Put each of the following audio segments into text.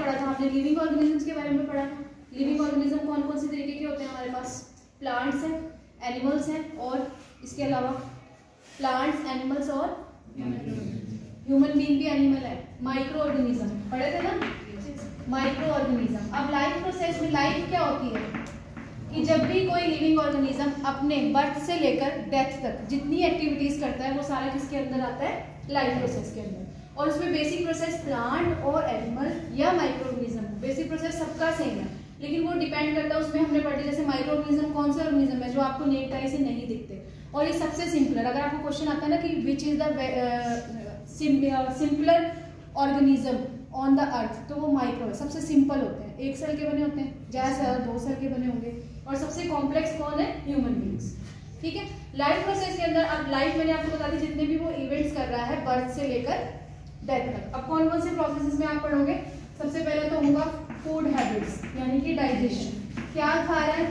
पढ़ा था हमने, लिविंग ऑर्गेनिजम्स के बारे में पढ़ा था। लिविंग ऑर्गेनिज्म कौन कौन से तरीके के होते हैं हमारे पास? प्लांट्स हैं, एनिमल्स हैं, और इसके अलावा प्लांट्स, एनिमल्स और ह्यूमन बीइंग भी एनिमल है। माइक्रो ऑर्गेनिज्म पढ़े थे ना, माइक्रो ऑर्गेनिज्म। अब लाइफ प्रोसेस में लाइफ क्या होती है कि जब भी कोई लिविंग ऑर्गेनिज्म अपने बर्थ से लेकर डेथ तक जितनी एक्टिविटीज करता है वो सारा किसके अंदर आता है? लाइफ प्रोसेस के अंदर। और उसमें बेसिक प्रोसेस प्लांट और एनिमल या माइक्रो ऑर्गेनिज्म, बेसिक प्रोसेस सबका सेम है, लेकिन वो डिपेंड करता है उसमें हमने पढ़ी जैसे माइक्रो ऑर्गेनिज्म कौन से ऑर्गेनिज्म है जो आपको नेक्ड आई से नहीं दिखते, और ये सबसे सिंपलर। अगर आपको क्वेश्चन आता है ना कि which is the simpler organism on the earth, तो वो माइक्रो है, सबसे सिंपल होते हैं, एक सेल के बने होते हैं, ज्यादा से ज्यादा 2 सेल के बने होंगे, और सबसे कॉम्प्लेक्स कौन है? Human beings. ठीक है, लाइफ प्रोसेस के अंदर अब लाइफ मैंने आपको बता दी जितने भी वो इवेंट्स कर रहा है बर्थ से लेकर डेथ तक। अब कौन कौन से प्रोसेसेस में आप पढ़ोगे? सबसे पहले तो होगा फूड हैबिट्स, यानी कि डाइजेशन, क्या खा रहा है,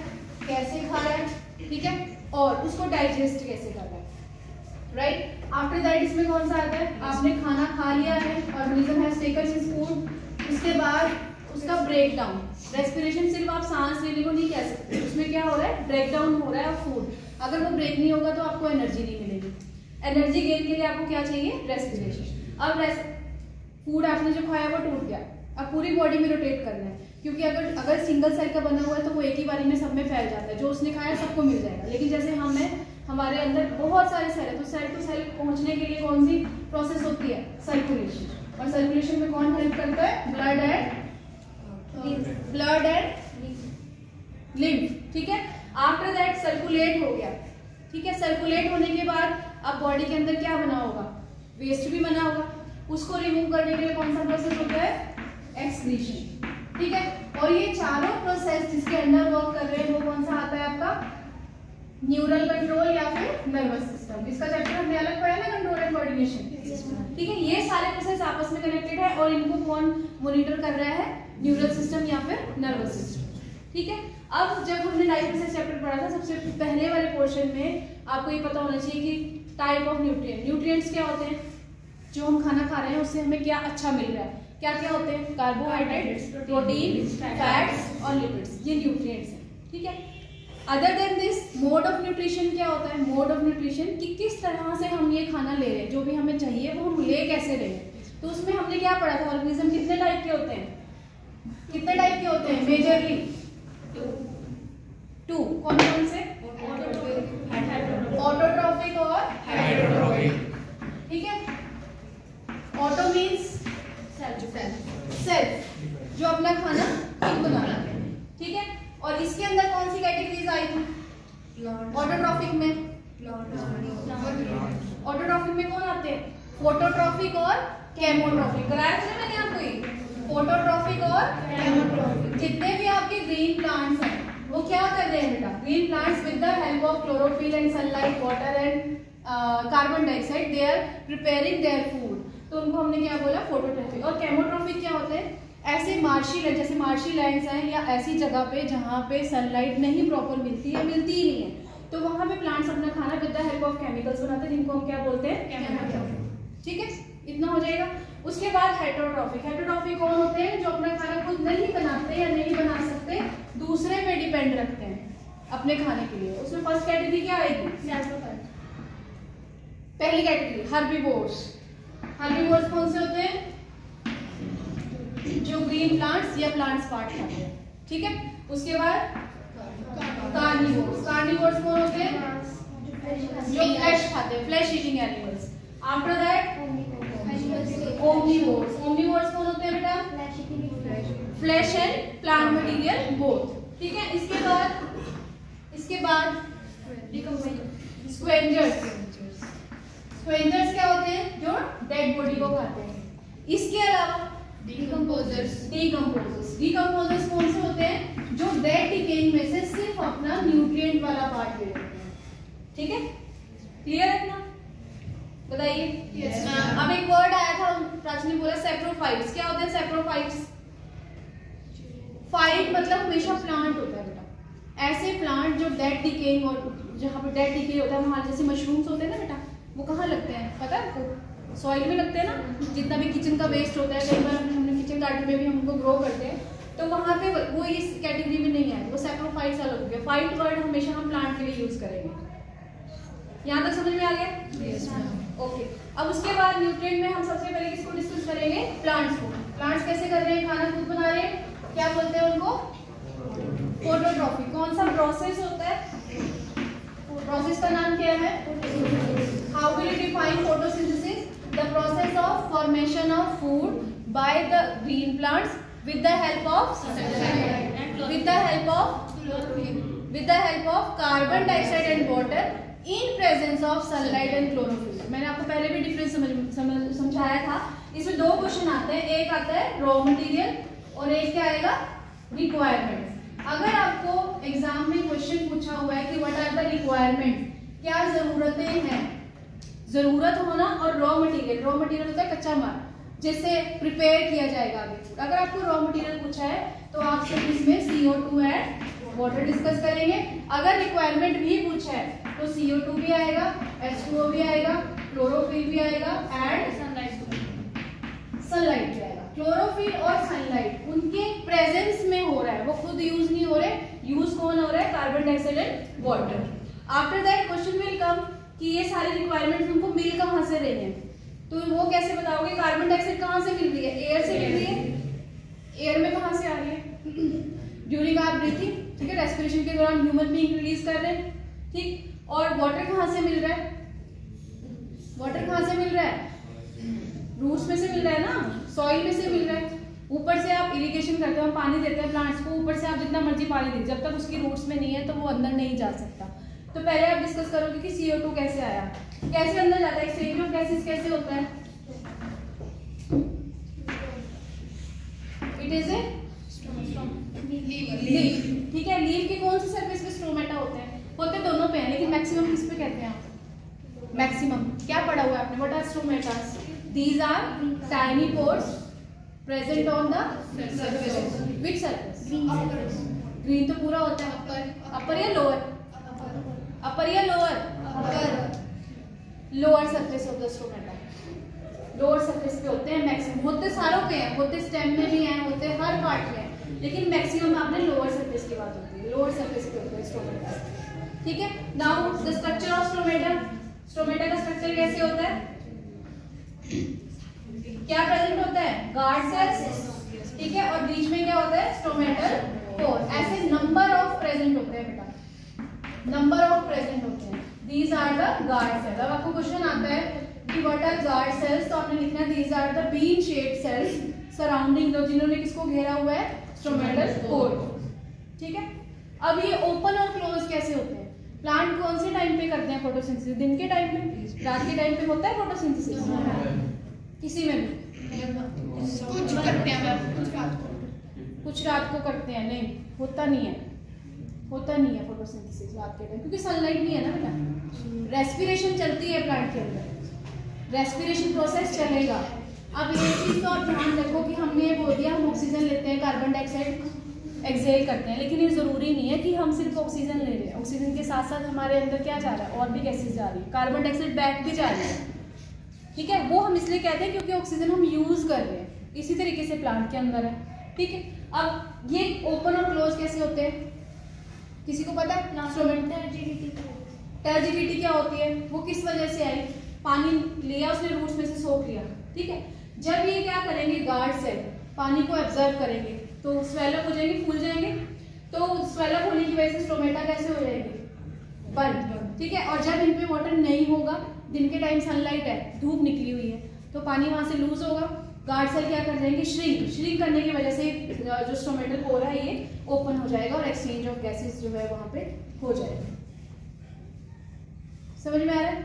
कैसे खा रहा है, ठीक है, और उसको डाइजेस्ट कैसे कर रहा है, राइट। आफ्टर दैट इसमें कौन सा आता है? आपने खाना खा लिया है, organism has taken his food, उसके बाद उसका ब्रेक डाउन। रेस्पिरेशन सिर्फ आप सांस लेने को नहीं कह सकते, उसमें क्या हो रहा है? ब्रेक डाउन हो रहा है फूड। अगर वो ब्रेक नहीं होगा तो आपको एनर्जी नहीं मिलेगी। एनर्जी गेन के लिए आपको क्या चाहिए? रेस्पिरेशन। अब फूड आपने जो खाया वो टूट गया, अब पूरी बॉडी में रोटेट करना है, क्योंकि अगर सिंगल सेल का बना हुआ है तो वो एक ही बारी में सब में फैल जाता है, जो उसने खाया सबको मिल जाएगा। लेकिन जैसे हम हैं, हमारे अंदर बहुत सारे सेल है, तो सेल टू सेल पहुंचने के लिए कौन सी प्रोसेस होती है? सर्कुलेशन। और सर्कुलेशन में कौन हेल्प करता है? Blood and lymph. ठीक है, आफ्टर दैट सर्कुलेट हो गया, ठीक है, सर्कुलेट होने के बाद अब बॉडी के अंदर क्या बना होगा? वेस्ट भी बना होगा, उसको रिमूव करने के लिए कौन सा प्रोसेस होता है? एक्सक्रीशन। ठीक है, और ये चारों प्रोसेस जिसके अंडर वर्क कर रहे हैं वो कौन सा आता है आपका? न्यूरल कंट्रोल या फिर नर्वस सिस्टम। इसका चैप्टर हमने अलग पढ़ा ना, कंट्रोल एंड कोऑर्डिनेशन। ठीक है, ये सारे प्रोसेस आपस में कनेक्टेड है और इनको कौन मॉनिटर कर रहा है? न्यूरल सिस्टम या फिर नर्वस सिस्टम। ठीक है, अब जब हमने लाइफ प्रोसेस चैप्टर पढ़ा था, सबसे पहले वाले पोर्शन में आपको ये पता होना चाहिए कि टाइप ऑफ न्यूट्रिएंट। न्यूट्रिएंट्स क्या होते हैं? जो हम खाना खा रहे हैं उससे हमें क्या अच्छा मिल रहा है, क्या क्या होते हैं? कार्बोहाइड्रेट्स, प्रोटीन, फैट्स और लिपिड्स, ये न्यूट्रिएंट्स हैं। ठीक है, other than this mode of nutrition क्या होता है? मोड ऑफ न्यूट्रिशन कि किस तरह से हम ये खाना ले रहे हैं, जो भी हमें चाहिए वो हम ले कैसे रहे हैं। तो उसमें हमने क्या पढ़ा था? ऑर्गेनिज्म कितने टाइप के होते हैं? कितने टाइप के होते हैं? मेजरली 2। कौन कौन से? ऑटोट्रॉफिक और हाइड्रोट्रॉफिक। ठीक है, ऑटो मीन्स सेल्फ, जो अपना खाना खुद बनाना है। ठीक है, और इसके अंदर कौन सी कैटेगरीज आई थी? ऑटोट्रॉफिक में ऑटोट्रॉफिक में कौन आते हैं? फोटोट्रॉफिक और केमोट्रॉफिक। कराया था मैंने आपको ये, फोटोट्रॉफिक और केमोट्रॉफिक। जितने भी आपके ग्रीन प्लांट्स हैं वो क्या कर रहे हैं बेटा? Green plants with the help of chlorophyll and sunlight, water and carbon dioxide, they are preparing their food. तो उनको हमने क्या बोला? फोटोट्रॉफिक। और केमोट्रॉफिक क्या होते हैं? ऐसे मार्शी लैंड, जैसे मार्शी लैंड्स हैं या ऐसी जगह पे जहाँ पे सनलाइट नहीं प्रॉपर मिलती है, मिलती ही नहीं है, तो वहाँ पे प्लांट्स अपना खाना with the help of chemicals बनाते हैं, जिनको हम क्या बोलते हैं? केमोट्रॉफिक। ठीक है, इतना हो जाएगा। उसके बाद हेटेरोट्रॉफिक। हेटेरोट्रॉफिक कौन होते हैं? जो अपना खाना खुद नहीं बनाते या नहीं बना सकते, दूसरे पे डिपेंड रखते हैं अपने खाने के लिए। उसमें फर्स्ट कैटेगरी क्या आएगी? पहली कैटेगरी हर्बीवोर्स। हर्बीवोर्स कौन से होते हैं? जो ग्रीन प्लांट्स या प्लांट्स पार्ट खाते हैं। ठीक है, उसके बाद कार्निवोर्स। कार्निवोर्स कौन होते हैं? जो फ्लैश खाते हैं, flesh eating animals. After that omnivores. Omnivores कौन होते हैं बेटा? Flash and plant material both. ठीक है, इसके बाद स्क्वेंजर्स। स्क्वेंजर्स क्या होते हैं? जो डेड बॉडी को खाते हैं। इसके अलावा डिकम्पोजर्स। डिकम्पोजर्स कौन से होते हैं? जो डेड डिकेइंग में से सिर्फ अपना न्यूट्रिएंट वाला पार्ट ले लेते हैं। ठीक है, क्लियर है इतना? बताइए। yes, अब एक वर्ड आया था, प्राची ने बोला सैप्रोफाइट्स। क्या होते हैं सैप्रोफाइट्स? फाइट मतलब हमेशा प्लांट होता है बेटा, ऐसे प्लांट जो डेड डिकेइंग, और जहाँ पे डेड डिके होता है वहाँ जैसे मशरूम्स होते हैं ना बेटा, वो कहाँ लगते हैं पता है आपको? सॉइल में लगते हैं ना। जितना भी किचन का वेस्ट होता है, कई बार हमने किचन गार्डन में भी हम उनको ग्रो करते हैं, तो वहाँ पे वो इस कैटेगरी में नहीं आए, वो सैप्रोफाइट्स अलग हो गया। फाइट वर्ड हमेशा हम प्लांट के लिए यूज करेंगे। यहाँ तक समझ में आ गया? ओके। अब उसके बाद न्यूट्रिएंट में हम सबसे पहले किसको डिस्कस करेंगे? प्लांट्स को। प्लांट्स कैसे कर रहे हैं? खाना खुद बना रहे हैं, क्या बोलते हैं उनको? फोटोट्रॉफी। कौन सा प्रोसेस होता है? प्रोसेस का नाम क्या है? How will you define photosynthesis? The process of formation of food by the green plants with the help of carbon dioxide and water in presence of sunlight and chlorophyll। मैंने आपको पहले भी डिफरेंस समझाया था। इसमें दो क्वेश्चन आते हैं, एक आता है रॉ मटेरियल और एक क्या आएगा? रिक्वायरमेंट। अगर आपको एग्जाम में क्वेश्चन पूछा हुआ है कि व्हाट आर द रिक्वायरमेंट, क्या जरूरतें हैं, जरूरत होना और रॉ मटेरियल। रॉ मटेरियल होता है कच्चा माल जिससे प्रिपेयर किया जाएगा आगे। अगर आपको रॉ मटेरियल पूछा है तो आपसे इसमें CO2 एंड वाटर डिस्कस करेंगे। अगर रिक्वायरमेंट भी पूछा है तो CO2 भी आएगा, H2O भी आएगा, क्लोरोफिल भी आएगा एंड सनलाइट भी आएगा। क्लोरोफिल और सनलाइट उनके प्रेजेंस में हो रहा है, वो खुद यूज नहीं हो रहे, यूज कौन हो रहा है? Carbon dioxide and water. After that question will come कि ये सारी रिक्वायरमेंट उनको मिल कहाँ से रही है, तो वो कैसे बताओगे? कार्बन डाइऑक्साइड कहाँ से मिल रही है? एयर से मिल रही है। एयर में कहाँ से आ रही है? ड्यूरिंग आवर ब्रीथिंग, ठीक है, रेस्पिरेशन के दौरान ह्यूमन बीइंग रिलीज कर रहे हैं, ठीक। और वाटर कहाँ से मिल रहा है? वाटर कहाँ से मिल रहा है? रूट्स में से मिल रहा है ना, सॉइल में से मिल रहा है। ऊपर से आप इरिगेशन करते हो, हम पानी देते हैं प्लांट्स को, ऊपर से आप जितना मर्जी पानी दीजिए, जब तक उसकी रूट्स में नहीं है तो वो अंदर नहीं जा सकता। तो पहले आप डिस्कस करोगे कि CO2 कैसे आया, कैसे अंदर जाता है, एक्सचेंज ऑफ गैसेस कैसे होता है? इट इज ए लीफ, ठीक है। लीफ की कौन सी सरफेस पे स्ट्रोमेटा होते हैं? होते दोनों पे हैं, लेकिन मैक्सिमम किस पे कहते हैं आप? मैक्सिमम क्या पढ़ा हुआ है आपने? What are stomatas? These are tiny pores present on the surface. Which surface? Green तो पूरा होता है। अपर या लोअर? अपर या lower? Lower surface of the stomata, lower surface पे होते हैं मैक्सिमम। होते सारों पे हैं, होते स्टेम में भी हैं, होते हर पार्ट में हैं, लेकिन मैक्सिमम आपने लोअर सरफेस की बात होती है, लोअर सरफेस पे होते हैं स्ट्रोमेटा, ठीक है। Now the structure of stromata. Stromata का स्ट्रक्चर कैसे होता है? क्या प्रेजेंट होता है? गार्ड सेल्स, ठीक है, और बीच में क्या होता है? स्ट्रोमेटल पोर। ऐसे नंबर ऑफ प्रेजेंट होते हैं बेटा, नंबर ऑफ प्रेजेंट होते हैं। These are the guard cells. अब आपको क्वेश्चन आता है कि व्हाट आर गार्ड सेल्स, तो आपने लिखना है these are the bean shaped cells surrounding the, जिन्होंने किसको घेरा हुआ है? स्ट्रोमेटल पोर, ठीक है। अब ये ओपन और क्लोज कैसे होते हैं? प्लांट कौन से टाइम पे करते हैं फोटोसिंथेसिस? दिन के टाइम पे, रात के टाइम पे होता है फोटोसिंथेसिस? किसी में भी कुछ करते हैं, कुछ रात को करते हैं, नहीं होता नहीं है, होता नहीं है फोटोसिंथेसिस रात के टाइम, क्योंकि सनलाइट नहीं है ना बेटा। रेस्पिरेशन चलती है प्लांट के अंदर, रेस्पिरेशन प्रोसेस चलेगा। अब ये चीज तो आप ध्यान रखो कि हमने ये बोल दिया हम ऑक्सीजन लेते हैं, कार्बन डाइऑक्साइड एक्सहेल करते हैं, लेकिन ये जरूरी नहीं है कि हम सिर्फ ऑक्सीजन ले रहे हैं। ऑक्सीजन के साथ साथ हमारे अंदर क्या जा रहा है? और भी गैसेस जा रही है, कार्बन डाइऑक्साइड बैक भी जा रही है, ठीक है। वो हम इसलिए कहते हैं क्योंकि ऑक्सीजन हम यूज कर रहे हैं, इसी तरीके से प्लांट के अंदर है, ठीक है। अब ये ओपन और क्लोज कैसे होते हैं? किसी को पता है? टर्जिडिटी क्या होती है? वो किस वजह से आई? पानी लिया उसने, रूट्स में से सोख लिया, ठीक है। जब ये क्या करेंगे? गार्ड सेल पानी को एब्जॉर्ब करेंगे तो स्वेलअप हो जाएंगे, फूल जाएंगे। तो स्वेलअप होने की वजह से स्ट्रोमेटा कैसे हो जाएगी? बंद, ठीक है। और जब इन पे वाटर नहीं होगा, दिन के टाइम सनलाइट है, धूप निकली हुई है, तो पानी वहां से लूज होगा, गार्ड सेल क्या कर जाएंगे? श्रिंक करने की वजह से जो स्ट्रोमेटल पोर है ये ओपन हो जाएगा और एक्सचेंज ऑफ गैसेस जो है वहां पे हो जाएगा। समझ में आ रहा है?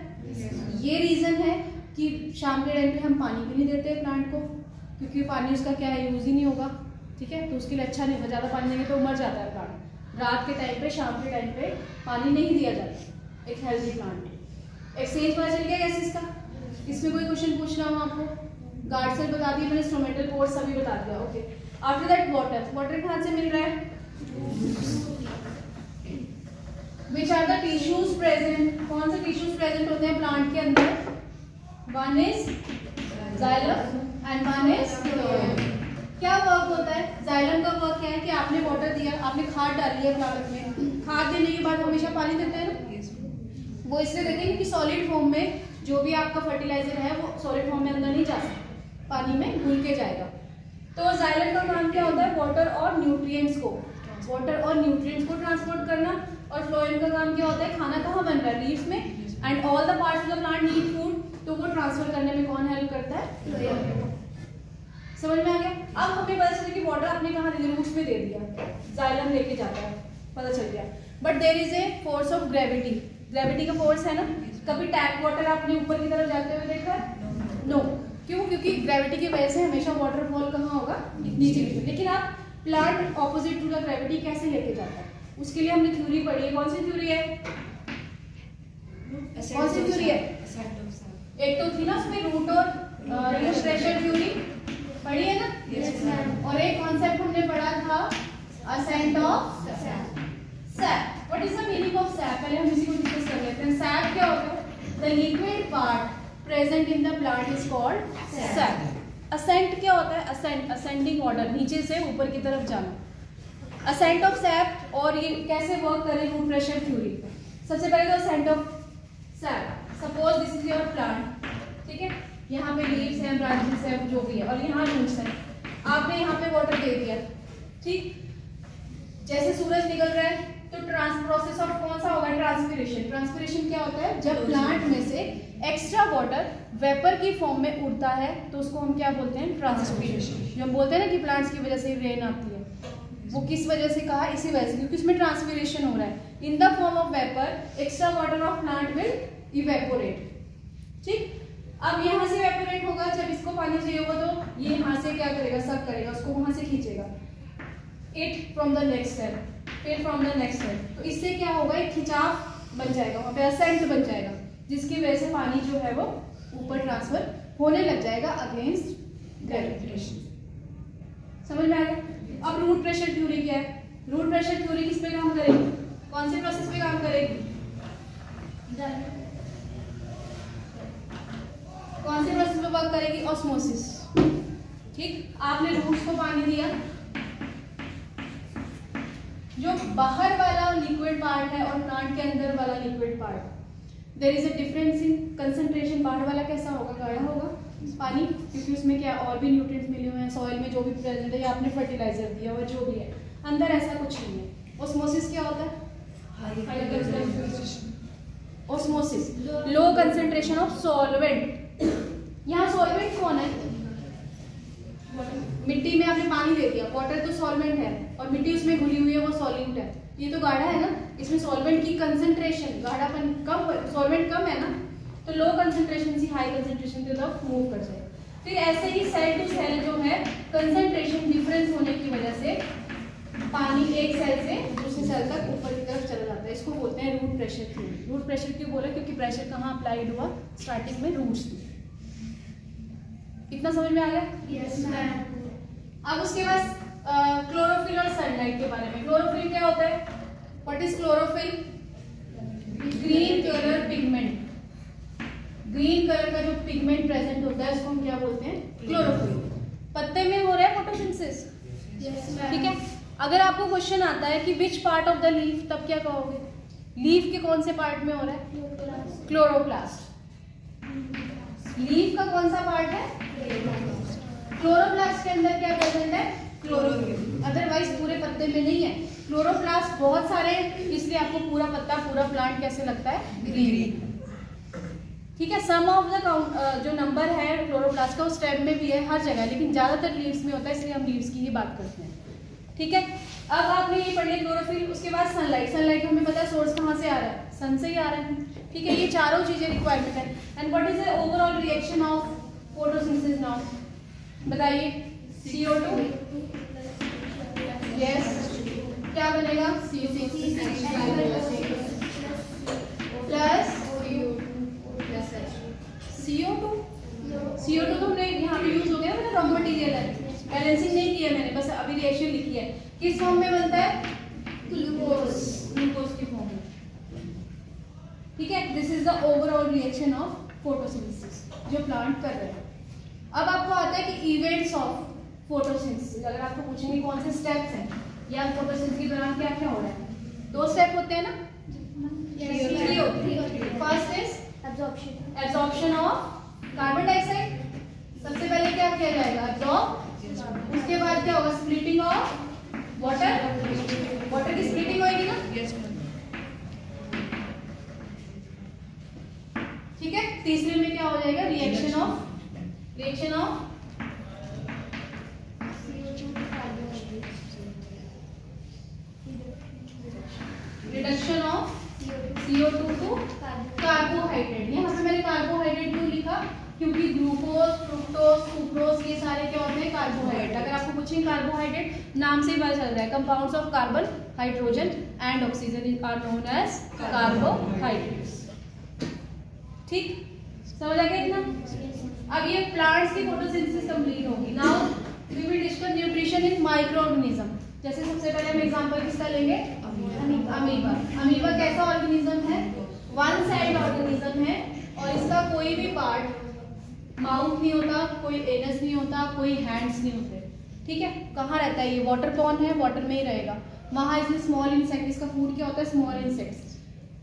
ये रीजन है कि शाम के टाइम पे हम पानी भी नहीं देते प्लांट को, क्योंकि पानी उसका क्या है? यूज ही नहीं होगा, ठीक है। तो उसके लिए अच्छा नहीं, ज्यादा पानी देंगे तो मर जाता है प्लांट। रात के टाइम पे, शाम के टाइम पे पानी नहीं दिया जाता एक हेल्दी प्लांट। एक्सचेंज पता चल गया गैसेस का? इसमें कोई क्वेश्चन पूछना हो आपको? गार्ड सेल बता दिया मैंने, स्ट्रोमेटल पोर सभी बता दिया, okay. After that water, water कहाँ से मिल रहा है? Which are the tissues present? कौन से टिश्यूज प्रेजेंट होते हैं प्लांट के अंदर? One is xylem and one is phloem. क्या वर्क होता है? जाइलम का वर्क क्या है कि आपने वाटर दिया, आपने खाद डाली है प्लांट में, खाद देने के बाद हमेशा पानी देते हैं ना, वो इसलिए देते हैं क्योंकि सॉलिड फॉर्म में जो भी आपका फर्टिलाइजर है वो सॉलिड फॉर्म में अंदर नहीं जा सकता, पानी में घुल के जाएगा। तो जाइलम का काम क्या होता है? वाटर और न्यूट्रिएंट्स को ट्रांसपोर्ट करना। और फ्लोएम का काम क्या होता है? खाना कहाँ बन रहा है? लीव्स में, and all the parts of the plant need food, तो वो ट्रांसफर करने में कौन हेल्प करता है? फ्लोएम। समझ में आ गया? अब हमें पता चला कि वाटर आपने कहाँ दे दिया? रूट्स में दे दिया, जाइलम लेके जाता है, पता चल गया। But there is a force of gravity, gravity का फोर्स है ना। कभी टैप वाटर आपने ऊपर की तरफ जाते हुए देखा है? नो। क्यों? क्योंकि ग्रेविटी की वजह से हमेशा वाटरफॉल कहाँ होगा? नीचे। लेकिन आप plant opposite to the gravity कैसे लेके जाता है, उसके लिए हमने थ्योरी पढ़ी है। कौन सी थ्योरी है? कौन सी थ्योरी है? एक तो थी ना उसमें रूट और प्रेशर थ्योरी पढ़ी है ना? yes, और एक कॉन्सेप्ट हमने पढ़ा था ascent of sap. What is the meaning of sap? पहले हम इसी को डिस्कस कर लेते हैं। सैप क्या होता है? The liquid part present in the plant is called sap. Ascent क्या होता है? असेंट, असेंडिंग ऑर्डर, नीचे से ऊपर की तरफ जाना। असेंट ऑफ सैप, और ये कैसे वर्क करे? Root pressure theory. सबसे पहले तो ascent of sap, suppose this is your plant, ठीक है, यहाँ पे लीव्स हैं, ब्रांचेस हैं, जो भी है, और यहाँ रूट्स हैं। आपने यहाँ पे वाटर दे दिया, ठीक, जैसे सूरज निकल रहा है तो प्रोसेस ऑफ कौन सा होगा? ट्रांसपिरेशन। ट्रांसपिरेशन क्या होता है? जब प्लांट में से एक्स्ट्रा वाटर वेपर की फॉर्म में उड़ता है तो उसको हम क्या बोलते हैं? ट्रांसपिरेशन। जो हम बोलते हैं ना कि प्लांट्स की वजह से रेन आती है, वो किस वजह से कहा? इसी वजह से, क्योंकि उसमें ट्रांसपिरेशन हो रहा है। In the form of vapour extra water of plant will evaporate, ठीक। अब यहाँ से इवेपोरेट होगा, जब इसको पानी चाहिए होगा तो ये यहाँ से क्या करेगा? सक करेगा, उसको वहां से खींचेगा, it from the next cell, फिर फ्रॉम द नेक्स्ट सेल। तो इससे क्या होगा? एक खिंचाव बन जाएगा, वहाँ पे असेंट बन जाएगा, जिसकी वजह से पानी जो है वो ऊपर ट्रांसफर होने लग जाएगा अगेंस्ट ग्रेविटेशन। समझ में आ गया? अब रूट प्रेशर थ्योरी क्या है? रूट प्रेशर थ्योरी किस पे काम करेगी? कौन से प्रोसेस पे काम करेगी? कौन से प्रोसेस पे वर्क करेगी? ऑस्मोसिस, ठीक। आपने रूट्स को पानी दिया, जो बाहर वाला लिक्विड पार्ट है और प्लांट के अंदर वाला liquid part, there is a difference in concentration. बाहर वाला कैसा होगा? गाढ़ा होगा पानी, क्योंकि उसमें क्या और भी न्यूट्रिएंट्स मिले हुए हैं, सॉइल में जो भी प्रेजेंट है, या आपने फर्टिलाइजर दिया और जो भी है। अंदर ऐसा कुछ नहीं है। ऑस्मोसिस क्या होता है? Osmosis, low concentration of solvent. यहाँ सॉल्वेंट कौन है? मिट्टी में आपने पानी दे दिया, वाटर तो सॉल्वेंट है, और मिट्टी उसमें घुली हुई है, वो सॉल्यूट है। ये तो गाढ़ा है ना, इसमें सॉल्वेंट की कंसंट्रेशन, गाढ़ापन कम, सॉल्वेंट कम है ना, तो लो कंसंट्रेशन से हाई कंसंट्रेशन की तरफ मूव कर जाएगा। फिर ऐसे ही सेल टू सेल जो है, कंसंट्रेशन डिफरेंस होने की वजह से पानी एक सेल से दूसरे सेल तक ऊपर की तरफ चला जाता है। इसको बोलते हैं root pressure theory. Root pressure क्यों बोला? क्योंकि प्रेशर कहाँ अप्लाइड हुआ? स्टार्टिंग में रूट्स थी। इतना समझ में आ गया? Yes ma'am. अब उसके बाद क्लोरोफिल और सनलाइट के बारे में। क्लोरोफिल क्या होता है? What is chlorophyll? Green colour pigment. Green colour का जो पिगमेंट प्रेजेंट होता है उसको हम क्या बोलते हैं? क्लोरोफिल। पत्ते में हो रहा है फोटोसिंथेसिस, ठीक है। अगर आपको क्वेश्चन आता है कि which part of the leaf, तब क्या कहोगे? लीफ के कौन से पार्ट में हो रहा है? क्लोरोप्लास्ट। लीफ का कौन सा पार्ट है? क्लोरोप्लास्ट के अंदर क्या प्रेजेंट है? क्लोरोफिल। अदरवाइज पूरे पत्ते में नहीं है। क्लोरोप्लास्ट बहुत सारे, इसलिए आपको पूरा पत्ता, पूरा प्लांट कैसे लगता है? ग्रीन, ठीक है। सम ऑफ द जो नंबर है क्लोरोप्लास्ट का, उस स्टेम में भी है, हर जगह, लेकिन ज्यादातर लीव्स में होता है, इसलिए हम लीव्स की ही बात करते हैं, ठीक है। अब आपने ये पढ़ लिया क्लोरोफिल। उसके बाद सनलाइट। सनलाइट हमें पता है सोर्स कहाँ से आ रहा है? सन से ही आ रहा है, ठीक है। ये चारों चीजें रिक्वायरमेंट है। And what is the overall reaction of photosynthesis now? बताइए। CO2, यस, क्या बनेगा? Plus CO2। CO2 तो हमने यहाँ पे यूज हो गया, मतलब रॉ मटेरियल है, बैलेंसिंग नहीं किया मैंने, बस अभी रिएक्शन लिखी है। किस फॉर्म में बनता है? ग्लूकोज, ग्लूकोज की फॉर्म में, ठीक है। This is the overall reaction of photosynthesis जो प्लांट कर रहे हैं। अब आपको आता है कि इवेंट्स ऑफ फोटोसिंथेसिस। अगर आपको पूछेंगे कौन से स्टेप्स हैं या फोटोसिंथेसिस के दौरान क्या क्या हो रहा है, 2 स्टेप होते हैं ना, 3 होते हैं। First is absorption of carbon dioxide, सबसे पहले क्या किया जाएगा, एब्जॉर्ब। उसके बाद क्या होगा, स्प्लिटिंग ऑफ वाटर, वाटर की स्प्लिटिंग होगी ना, ठीक है। तीसरे में क्या हो जाएगा, reaction of reduction of CO2 to carbohydrate. यहाँ पे मैंने कार्बोहाइड्रेट क्यों लिखा, क्योंकि ग्लूकोज, फ्रुक्टोज, सुक्रोज ये सारे क्या होते हैं, कार्बोहाइड्रेट। अगर आपको पूछें कार्बोहाइड्रेट, नाम से ही पता चल रहा है, compounds of carbon, hydrogen and oxygen are known as carbohydrates. ठीक, समझ आ गया इतना। अब ये प्लांट्स की फोटोसिंथेसिस कंप्लीट होगी। Now we will discuss nutrition in micro organism. जैसे सबसे पहले हम एग्जांपल किसका लेंगे, अमीबा। अमीबा कैसा ऑर्गेनिज्म है, वन साइड ऑर्गेनिज्म है और इसका कोई भी पार्ट, माउथ नहीं होता, कोई एनस नहीं होता, कोई हैंड्स नहीं होते, ठीक है। कहाँ रहता है ये, वाटर पॉन्ड है, वाटर में ही रहेगा। वहां इसमें स्मॉल इंसेक्ट, इसका फूड क्या होता है, स्मॉल इंसेक्ट्स।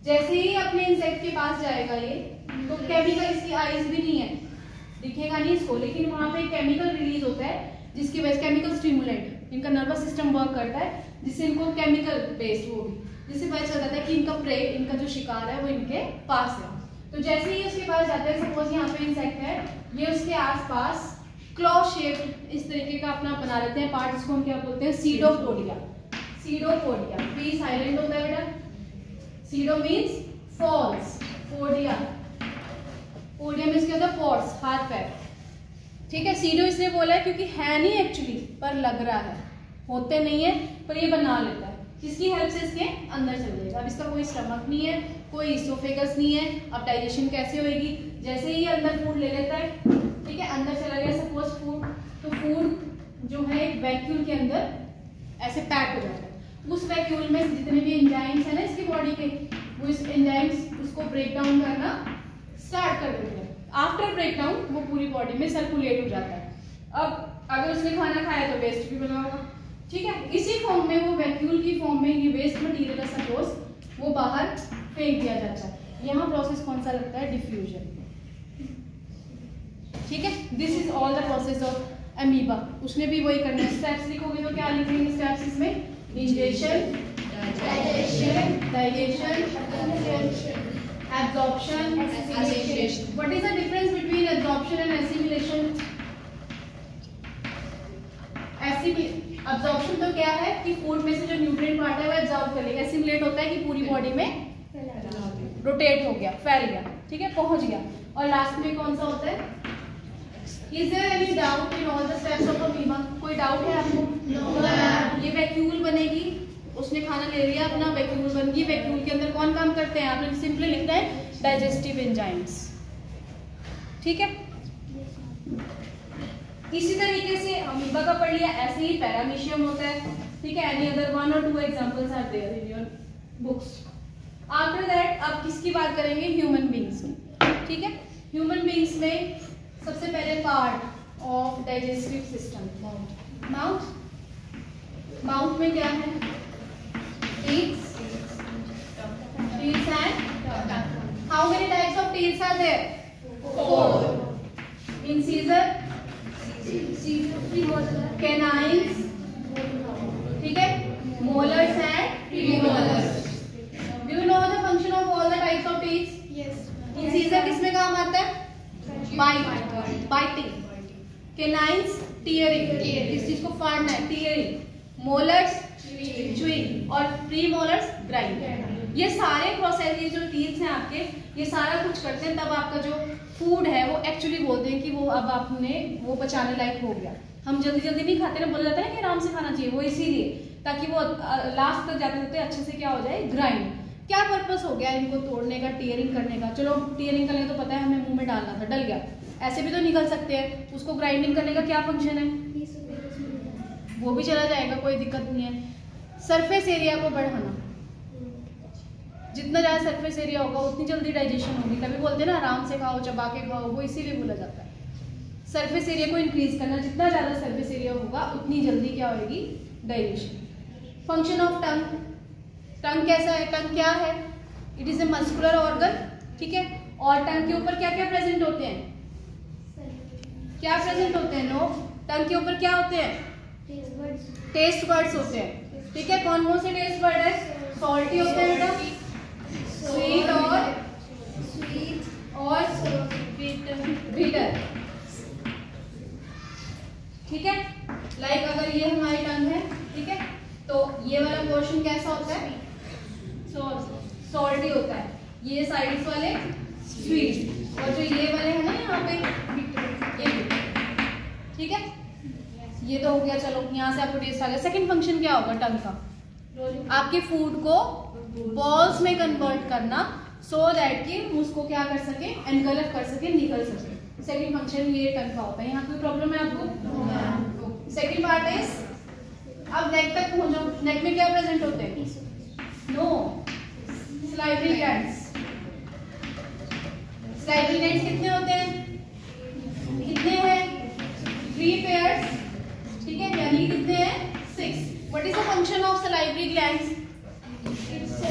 जैसे ही अपने इंसेक्ट के पास जाएगा ये, तो केमिकल, इसकी आईज भी नहीं है, दिखेगा नहीं इसको, लेकिन वहां पे केमिकल रिलीज होता है जिसकी वजह से, केमिकल स्टिमुलेंट, इनका नर्वस सिस्टम वर्क करता है जिससे इनको केमिकल बेस्ड, वो भी जिससे पता चल जाता है कि इनका प्रे, इनका जो शिकार है वो इनके पास है। तो जैसे ही उसके पास जाते हैं, सपोज यहाँ पे इंसेक्ट है, ये उसके आसपास क्लॉ शेप इस तरीके का अपना बना लेते हैं पार्ट, जिसको हम क्या बोलते हैं, सीडोपोडिया। सीडोपोडिया, पी साइलेंट होता है बेटा, pseudo means false, podia, podia means क्या होता है, पॉट्स, हाथ पैर, ठीक है। सीडो इसलिए बोला है क्योंकि है नहीं एक्चुअली, पर लग रहा है, होते नहीं है पर ये बना लेता है, किसकी हेल्प से, इसके अंदर चल जाएगा। अब इसका कोई स्टमक नहीं है, कोई इसोफेगस नहीं है, अब डाइजेशन कैसे होगी, जैसे ही अंदर फूड ले लेता है, ठीक है, अंदर चला गया सपोज फूड, तो फूड जो है एक वैक्यूल के अंदर ऐसे पैक हो जाता है। उस वैक्यूल में जितने भी एंजाइम्स है ना इसकी बॉडी के, वो इस एंजाइम्स उसको ब्रेक डाउन करना स्टार्ट कर देते हैं। आफ्टर ब्रेक डाउन वो पूरी बॉडी में सर्कुलेट हो जाता है। अब अगर उसने खाना खाया तो वेस्ट भी बना होगा, ठीक है। इसी फॉर्म में, वो वैक्यूल की फॉर्म में ये वेस्ट मटेरियल है सपोज, वो बाहर फेंक दिया जाता है। यहाँ प्रोसेस कौन सा लगता है, डिफ्यूजन, ठीक है। This is all the process of amoeba. उसने भी वही करना है। स्टेप्स लिखोगे तो क्या लिखेंगे स्टेप्स इसमें, injection, digestion, absorption, assimilation. What is the difference between absorption and assimilation? Absorption तो क्या है कि फूड में से जो न्यूट्रिएंट पार्ट है वो एब्जॉर्ब कर लेगा। एसिमिलेट होता है कि पूरी बॉडी में रोटेट हो गया, फैल गया, ठीक है, पहुंच गया। और लास्ट में कौन सा होता है, Is there any doubt in all the steps of amoeba? कोई डाउट है आपको? No. ये वैक्यूल बनेगी, उसने खाना ले लिया अपना, वैक्यूल बन गई। वैक्यूल के अंदर कौन काम करते हैं, आपने सिंपली लिखना है डाइजेस्टिव एंजाइम्स, ठीक है। इसी तरीके से अमीबा का पढ़ लिया, ऐसे ही पैरामीशियम होता है, ठीक है। Any other 1 or 2 examples are there in your books. After that अब किसकी बात करेंगे, ह्यूमन बींग्स की, ठीक है। ह्यूमन बींग्स में सबसे पहले part of digestive system, mouth. Mouth में क्या है, teeth and how many types of teeth are there? 4. Incisor, canines, ठीक है, molars and premolars. Do you know the function of all the types of teeth? Yes. Incisor किसमें काम आता है, biting. Canines, tearing, इस चीज को फाड़ना है, tearing. Molars, chewing. और प्रीमोलर्स, ग्राइंडिंग। ये सारे प्रोसेस, ये जो टीथ हैं आपके, ये सारा कुछ करते हैं, तब आपका जो फूड है वो एक्चुअली बोलते हैं कि वो अब आपने वो पचाने लायक हो गया। हम जल्दी जल्दी नहीं खाते ना, बोला जाता है ना कि आराम से खाना चाहिए, वो इसीलिए ताकि वो लास्ट तक जाते जाते अच्छे से क्या हो जाए, ग्राइंड। क्या पर्पस हो गया इनको तोड़ने का, टीयरिंग करने का। चलो टीयरिंग करने तो पता है हमें, मुंह में डालना था, डल गया, ऐसे भी तो निकल सकते हैं। उसको ग्राइंडिंग करने का क्या फंक्शन है, वो भी चला जाएगा, कोई दिक्कत नहीं है। सरफेस एरिया को बढ़ाना, जितना ज़्यादा सरफेस एरिया होगा उतनी जल्दी डाइजेशन होगी, तभी बोलते हैं ना आराम से खाओ, चबा के खाओ, वो इसीलिए बोला जाता है। सरफेस एरिया को इंक्रीज करना, जितना ज़्यादा सरफेस एरिया होगा उतनी जल्दी क्या होगी, डाइजेशन। फंक्शन ऑफ टंग, टंग कैसा है, टंग क्या है, it is a muscular organ, ठीक है। और टंग के ऊपर क्या क्या प्रेजेंट होते हैं, क्या प्रेजेंट होते हैं, नो, टंग के ऊपर क्या होते हैं, टेस्ट बर्ड्स होते हैं, ठीक है। कौन कौन से टेस्ट बर्ड है, सॉल्टी होते हैं बेटा, स्वीट और बिटर, ठीक है। लाइक अगर ये हमारी टंग है, ठीक है, तो ये वाला पोर्शन कैसा होता है, सॉल्टी होता है, ये साइड्स वाले स्वीट, और जो ये वाले हैं ना यहाँ पे ये, ठीक है। ये तो हो गया, चलो यहाँ से आपको टेस्ट आ गया। सेकंड फंक्शन क्या होगा टंग का, आपके फूड को बॉल्स में कन्वर्ट करना, सो दैट कि उसको क्या कर सके, एनगल्फ कर सके, निकल सके। सेकंड फंक्शन ये टंग का होता है। यहाँ कोई प्रॉब्लम है आपको? सेकंड पार्ट इज, अब नेक तक पहुंचो, नेक में क्या प्रेजेंट होते हैं, no, salivary glands. Salivary glands कितने होते हैं, कितने हैं, 3 पेयर्स, ठीक है, यानी कितने हैं, 6। What is the function of salivary glands,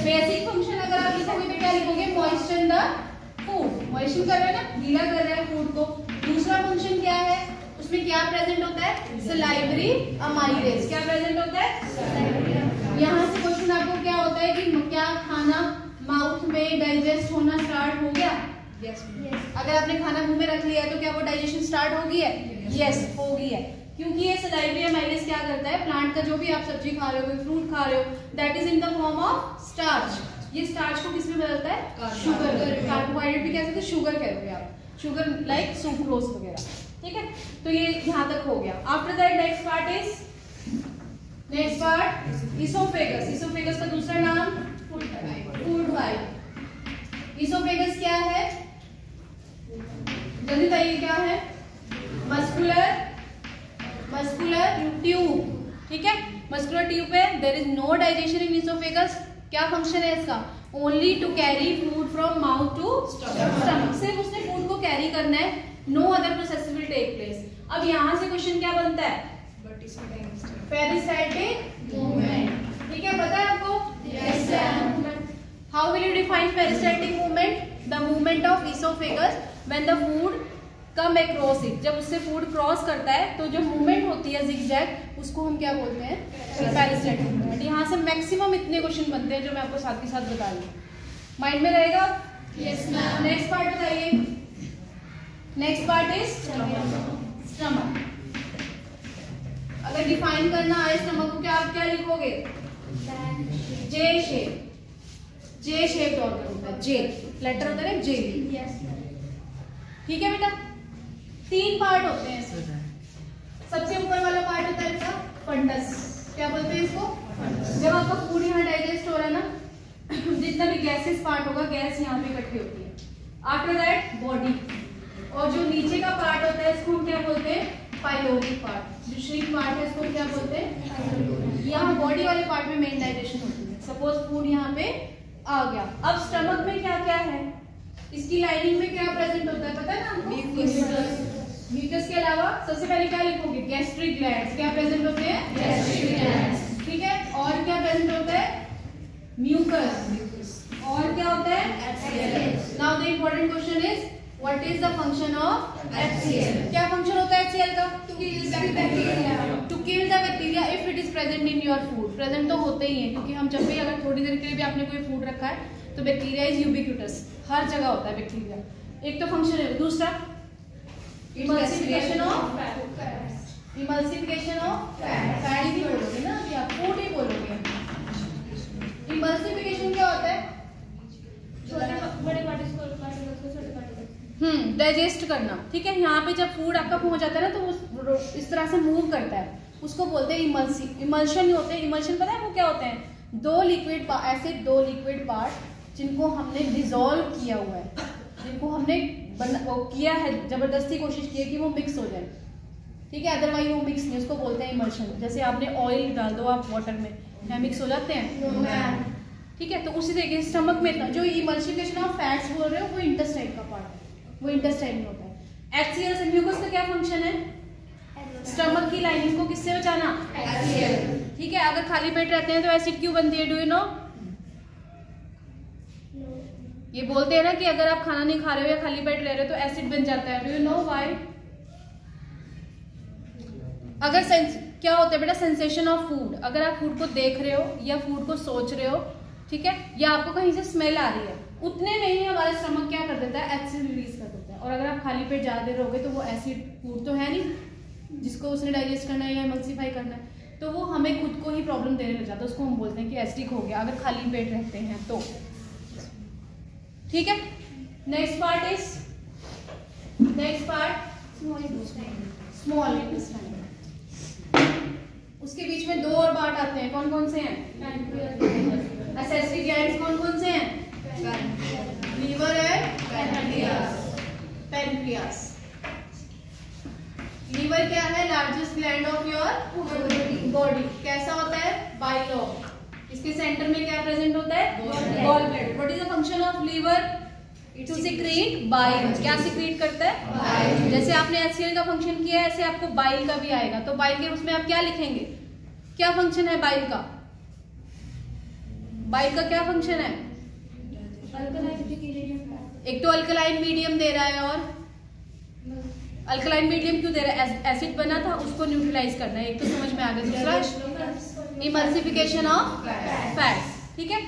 basic function अगर आप लिखोगे तो क्या लिखोगे, moisture in the food, moisture कर रहे हैं ना, गीला कर रहे हैं फूड को। दूसरा फंक्शन क्या है, उसमें क्या प्रेजेंट होता है, सलाइवरी अमाइलेज, क्या प्रेजेंट होता है। यहाँ से क्वेश्चन आपको क्या होता है कि क्या खाना माउथ में डाइजेस्ट होना स्टार्ट हो गया, yes. अगर आपने खाना मुंह में रख लिया है तो क्या वो डाइजेशन स्टार्ट हो गई है, यस हो गई है, क्योंकि ये सलाइवरी अमाइलेज क्या करता है, प्लांट का जो भी आप सब्जी खा रहे हो, फ्रूट खा रहे हो, that is in the form of starch. ये स्टार्च को किस में बदलता है, शुगर, कार्बोहाइड्रेट भी कह सकते हैं, शुगर कह रहे हो आप, शुगर लाइक सुक्रोज वगैरह, ठीक है। तो ये यहाँ तक हो गया। After that next part is, next part oesophagus. Oesophagus का दूसरा नाम फूड पाइप। इसोफेगस क्या है, जल्दी बताइए क्या है, मस्कुलर ट्यूब, ठीक है। मस्कुलर ट्यूब है, there is no digestion in oesophagus. क्या फंक्शन है इसका, only to carry food from mouth to stomach, सिर्फ उसने फूड को कैरी करना है, no other process will take place. अब यहाँ से क्वेश्चन क्या बनता है, पेरिस्टाल्टिक मूवमेंट, ठीक है, पता है आपको, how will you define peristaltic movement, the movement of oesophagus when the food come across it, जब उससे फूड क्रॉस करता है तो जो मूवमेंट होती है जिगजैग, उसको हम क्या बोलते हैं, पेरिस्टाल्टिक मूवमेंट। यहाँ से मैक्सिमम इतने क्वेश्चन बनते हैं जो मैं आपको साथ के साथ बता रही हूँ, माइंड में रहेगा, यस मैम। नेक्स्ट पार्ट बताइए, नेक्स्ट पार्ट इज स्टमक। अगर डिफाइन करना आए स्टमक को, क्या आप क्या लिखोगे, जे शेप, जे शेप ऑर्गन होता है, जे लेटर होता है, जे, ठीक है बेटा। 3 पार्ट होते हैं इसमें, सबसे ऊपर वाला पार्ट होता है इसका फंडस, क्या बोलते हैं इसको, जब आपका फूड यहाँ डाइजेस्ट हो रहा है ना, जितना भी गैसेस पार्ट होगा, गैस यहाँ पे इकट्ठी होती है। आफ्टर दैट बॉडी, और जो नीचे का पार्ट होता है इसको हम क्या बोलते हैं, पाइलोरिक पार्ट, जो श्रिंक पार्ट है इसको क्या बोलते हैं, यहाँ बॉडी वाले पार्ट में मेन डाइजेशन होती है। सपोज फूड यहाँ पे आ गया, अब स्टमक में क्या क्या है, इसकी लाइनिंग में क्या प्रेजेंट होता है पता है ना आपको, म्यूकस के अलावा सबसे पहले क्या लिखोगे, गैस्ट्रिक ग्लैंड्स, क्या प्रेजेंट होते हैं, गैस्ट्रिक ग्लैंड्स, ठीक है। और क्या प्रेजेंट होता है, म्यूकस, और क्या होता है, HCl. Now the important question is, what is the function of HCl, क्या फंक्शन होता है एचसीएल का, to kill the bacteria if it is present in your food. Present तो होते ही है, क्योंकि हम जब भी अगर थोड़ी देर के लिए भी आपने कोई फूड रखा है तो बैक्टीरिया इज यूबिक्यूटस, हर जगह होता है बैक्टीरिया, एक तो फंक्शन है। दूसरा emulsification of fat, emulsification of fat ही बोलोगे ना अभी आप, फूड ही बोलोगे। इमल्सिफिकेशन क्या होता है, छोटे बड़े पार्टिकल्स को छोटे पार्टिकल्स डाइजेस्ट करना, ठीक है। यहाँ पे जब फूड आपका पहुंच जाता है ना तो वो इस तरह से मूव करता है, उसको बोलते हैं इमल्शन होते हैं। इमल्शन पता है वो क्या होते हैं, 2 लिक्विड ऐसे 2 लिक्विड पार्ट जिनको हमने डिसॉल्व किया हुआ है, जिनको हमने वो किया है, जबरदस्ती कोशिश की है कि वो मिक्स हो जाए, ठीक है, अदरवाइज वो मिक्स नहीं, उसको बोलते हैं इमल्शन। जैसे आपने ऑयल डाल दो आप वाटर में, क्या मिक्स हो जाते हैं, ठीक है। तो उसी तरीके स्टमक में जो इमल्सिफिकेशन ऑफ फैट्स बोल रहे हो वो इंटेस्टाइन का पार्ट है, वो इंटेस्टाइन में होता है। HCl से म्यूकस का क्या फंक्शन है? स्टमक की लाइनिंग को किससे बचाना? ठीक है, अगर खाली पेट रहते हैं तो एसिड क्यों बनती है? Do you know? ये बोलते हैं ना कि अगर आप खाना नहीं खा रहे हो या खाली पेट रह रहे हो तो एसिड बन जाता है। Do you know why? अगर क्या होता है बेटा? Sensation of food. अगर आप फूड को देख रहे हो या फूड को सोच रहे हो, ठीक है, या आपको कहीं से स्मेल आ रही है, उतने में ही हमारा स्टमक क्या कर देता है? एसिड रिलीज कर देता है। और अगर आप खाली पेट ज्यादा देर रहोगे तो वो एसिड फूड तो है नहीं जिसको उसने डाइजेस्ट करना है या इमल्सिफाई करना है, तो वो हमें खुद को ही प्रॉब्लम देने लग जाता है। उसको हम बोलते हैं कि एसिडिक हो गया अगर खाली पेट रहते हैं तो। ठीक है, नेक्स्ट पार्ट स्मॉल इंटेस्टाइन। उसके बीच में 2 और पार्ट आते हैं, कौन कौन से हैं? एसेसरी ग्लैंड्स कौन कौन से हैं? Liver and pancreas. लीवर क्या है? Largest gland of your body. कैसा होता है? बाइलोब। इसके सेंटर में क्या प्रेजेंट होता है? Gall bladder. What is the function of liver? To secrete bile. क्या सिक्रीट करता है? बाइल। जैसे आपने HCl का फंक्शन किया है, ऐसे आपको बाइल का भी आएगा। तो बाइल के उसमें आप क्या लिखेंगे? क्या फंक्शन है बाइल का? बाइल का क्या फंक्शन है? एक तो अल्कलाइन मीडियम दे रहा है, और अल्कलाइन मीडियम क्यों दे रहा है? एसिड बना था, उसको न्यूट्रलाइज करना है। एक तो समझ में आ गया। दूसरा इमल्सिफिकेशन ऑफ फैट्स। ठीक है,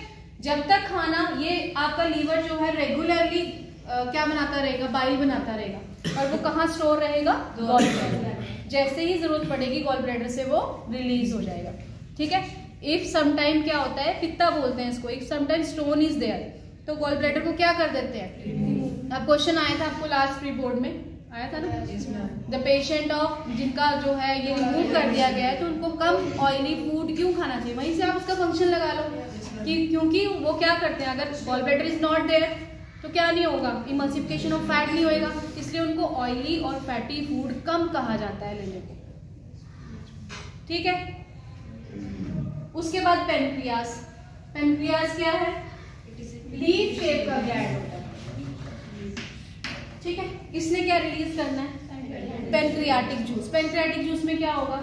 जब तक खाना, ये आपका लीवर जो है रेगुलरली क्या बनाता रहेगा? बाइल बनाता रहेगा। और वो कहाँ स्टोर रहेगा? Gall bladder. जैसे ही जरूरत पड़ेगी गॉल ब्लैडर से वो रिलीज हो जाएगा। ठीक है, इफ समटाइम क्या होता है? पित्ता बोलते हैं इसको। If sometime stone is there, तो गॉल ब्लैडर को क्या कर देते हैं? अब क्वेश्चन आया था आपको लास्ट प्री बोर्ड में, आया था ना? द पेशेंट ऑफ, जिनका जो है ये रिमूव कर दिया गया है, तो उनको कम ऑयली फूड क्यों खाना चाहिए? वहीं से आप उसका फंक्शन लगा लो कि क्योंकि वो क्या करते हैं, अगर gall bladder is not there तो क्या नहीं होगा? इमल्सिफिकेशन ऑफ फैट नहीं होएगा, इसलिए उनको ऑयली और फैटी फूड कम कहा जाता है लेने को। ठीक है, उसके बाद पेनक्रियास। पेनक्रियास क्या है? लीफ शेप का ग्लैंड होता है। ठीक है, इसने क्या रिलीज करना है? Pancreatic juice. पेनक्रियाटिक जूस में क्या होगा?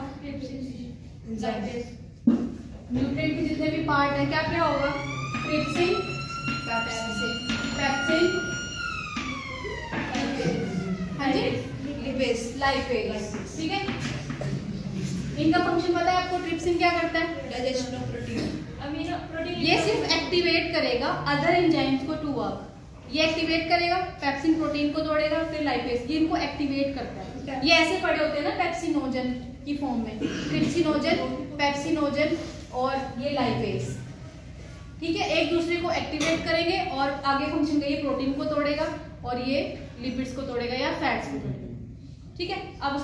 न्यूट्रिएंट के जितने भी पार्ट हैं, क्या क्या होगा? ट्रिप्सिन, पेप्सिन, हाँ जी, लाइपेज। ठीक है, इनका फंक्शन पता है आपको? ट्रिप्सिन क्या करता है? Digestion of protein. ये सिर्फ एक्टिवेट करेगा अदर एंजाइम्स को टू वर्क। ये एक्टिवेट करेगा, पेप्सिन प्रोटीन को तोड़ेगा, फिर लाइपेज, ये इनको एक्टिवेट करता है। ये ऐसे पड़े होते हैं ना पेप्सिनोजन की फॉर्म में, ट्रिप्सिनोजन, पेप्सिनोजन और ये लाइपेज। ठीक है, एक दूसरे को एक्टिवेट करेंगे और आगे फंक्शन का ये प्रोटीन को तोड़ेगा और ये लिपिड्स को तोड़ेगा या फैट्स को तोड़ेगा। ठीक है, अब